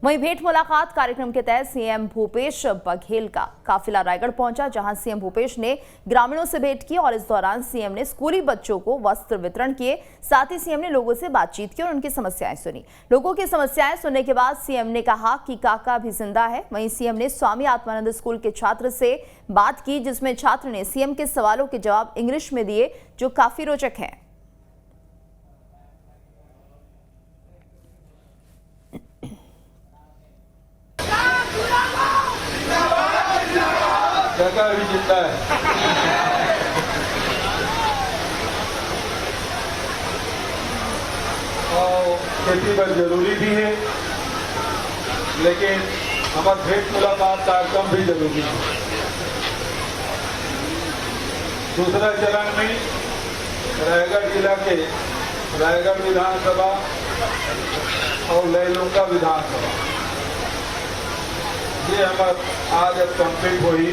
वहीं भेंट मुलाकात कार्यक्रम के तहत सीएम भूपेश बघेल का काफिला रायगढ़ पहुंचा, जहां सीएम भूपेश ने ग्रामीणों से भेंट की और इस दौरान सीएम ने स्कूली बच्चों को वस्त्र वितरण किए। साथ ही सीएम ने लोगों से बातचीत की और उनकी समस्याएं सुनी। लोगों की समस्याएं सुनने के बाद सीएम ने कहा कि काका भी जिंदा है। वहीं सीएम ने स्वामी आत्मानंद स्कूल के छात्र से बात की, जिसमें छात्र ने सीएम के सवालों के जवाब इंग्लिश में दिए, जो काफी रोचक है। काका भी जिंदा है। और खेती बहुत जरूरी भी है, लेकिन हमारा भेंट मुलाकात कार्यक्रम भी जरूरी है। दूसरा चरण में रायगढ़ जिला के रायगढ़ विधानसभा और लैलूंगा विधानसभा ये हमारा आज अब कंप्लीट हुई।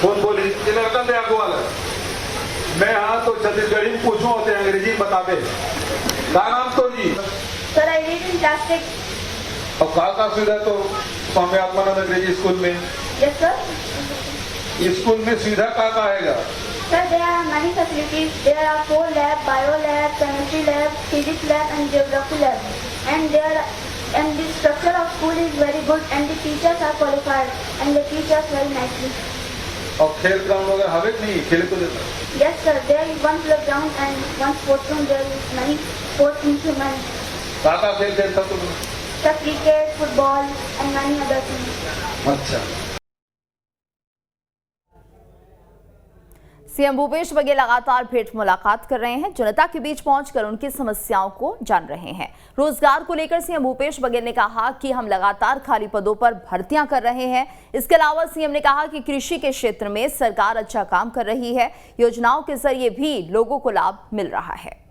कौन बोली लड़का दे आगो वाला मैं हाँ तो छत्तीसगढ़ी में पूछूं होते अंग्रेजी में बतावे। क्या नाम तो जी? Sir I read in class 6। अब कहाँ सीधा तो स्वामी आत्मानंद अंग्रेजी स्कूल में? Yes sir. स्कूल में सीधा कहाँ आएगा? Sir there are many facilities. There are 4 lab, bio lab, chemistry lab, physics lab and geography lab and the structure of school is very good and the teachers are qualified and they teach us very nicely. और खेल ground वगैरह हवे नहीं खेले तो देता? Yes sir, there is one playground and one sports room. There is many sports instruments. कहाँ खेल खेलता तुम? Sir, cricket, football and many other things. अच्छा। सीएम भूपेश बघेल लगातार भेंट मुलाकात कर रहे हैं, जनता के बीच पहुंचकर उनकी समस्याओं को जान रहे हैं। रोजगार को लेकर सीएम भूपेश बघेल ने कहा कि हम लगातार खाली पदों पर भर्तियां कर रहे हैं। इसके अलावा सीएम ने कहा कि कृषि के क्षेत्र में सरकार अच्छा काम कर रही है, योजनाओं के जरिए भी लोगों को लाभ मिल रहा है।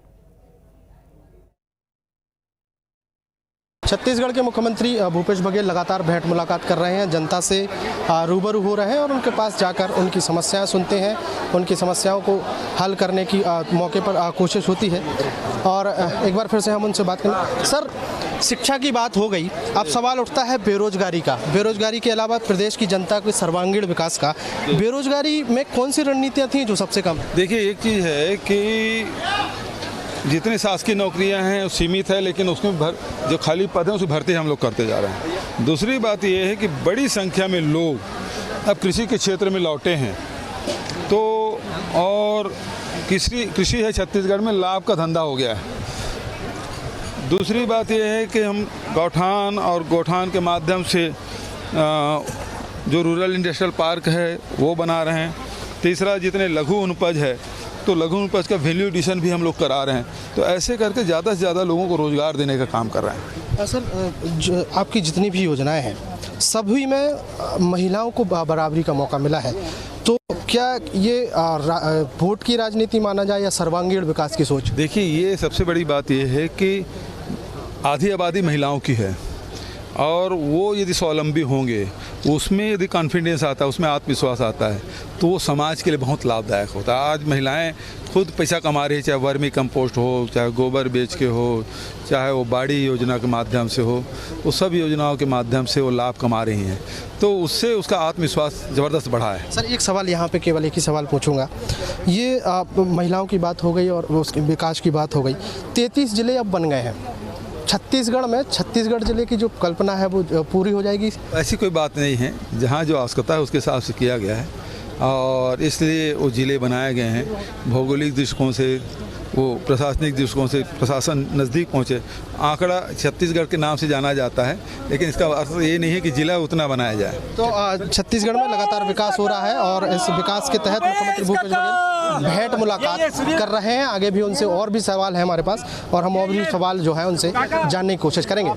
छत्तीसगढ़ के मुख्यमंत्री भूपेश बघेल लगातार भेंट मुलाकात कर रहे हैं, जनता से रूबरू हो रहे हैं और उनके पास जाकर उनकी समस्याएं सुनते हैं। उनकी समस्याओं को हल करने की मौके पर कोशिश होती है। और एक बार फिर से हम उनसे बात करें। सर, शिक्षा की बात हो गई, अब सवाल उठता है बेरोजगारी का। बेरोजगारी के अलावा प्रदेश की जनता के सर्वांगीण विकास का, बेरोजगारी में कौन सी रणनीतियाँ थी जो सबसे कम? देखिए, एक चीज़ है कि जितनी शासकीय नौकरियां हैं वो सीमित है, लेकिन उसमें जो खाली पद हैं उसे भर्ती हम लोग करते जा रहे हैं। दूसरी बात ये है कि बड़ी संख्या में लोग अब कृषि के क्षेत्र में लौटे हैं, तो और कृषि है छत्तीसगढ़ में लाभ का धंधा हो गया है। दूसरी बात ये है कि हम गौठान और गौठान के माध्यम से जो रूरल इंडस्ट्रियल पार्क है वो बना रहे हैं। तीसरा, जितने लघु उपज है तो लघु उपज का वैल्यू एडिशन भी हम लोग करा रहे हैं। तो ऐसे करके ज़्यादा से ज़्यादा लोगों को रोज़गार देने का काम कर रहे हैं। सर, आपकी जितनी भी योजनाएं हैं सभी में महिलाओं को बराबरी का मौका मिला है, तो क्या ये वोट की राजनीति माना जाए या सर्वांगीण विकास की सोच? देखिए, ये सबसे बड़ी बात ये है कि आधी आबादी महिलाओं की है और वो यदि स्वावलंबी होंगे, उसमें यदि कॉन्फिडेंस आता है, उसमें आत्मविश्वास आता है, तो वो समाज के लिए बहुत लाभदायक होता है। आज महिलाएं खुद पैसा कमा रही है, चाहे वर्मी कंपोस्ट हो, चाहे गोबर बेच के हो, चाहे वो बाड़ी योजना के माध्यम से हो, वो सब योजनाओं के माध्यम से वो लाभ कमा रही हैं, तो उससे उसका आत्मविश्वास ज़बरदस्त बढ़ा है। सर, एक सवाल यहाँ पे केवल एक ही सवाल पूछूंगा। ये महिलाओं की बात हो गई और उसके विकास की बात हो गई। 33 जिले अब बन गए हैं छत्तीसगढ़ में। छत्तीसगढ़ जिले की जो कल्पना है वो पूरी हो जाएगी? ऐसी कोई बात नहीं है, जहाँ जो आवश्यकता है उसके हिसाब से किया गया है और इसलिए वो जिले बनाए गए हैं। भौगोलिक दृष्टिकोण से, वो प्रशासनिक दृष्टिकोण से प्रशासन नज़दीक पहुँचे। आंकड़ा छत्तीसगढ़ के नाम से जाना जाता है, लेकिन इसका अर्थ ये नहीं है कि जिला उतना बनाया जाए। तो छत्तीसगढ़ में लगातार विकास हो रहा है और इस विकास के तहत मुख्यमंत्री भूपेश बघेल भेंट मुलाकात कर रहे हैं। आगे भी उनसे और भी सवाल है हमारे पास और हम और भी सवाल जो है उनसे जानने की कोशिश करेंगे।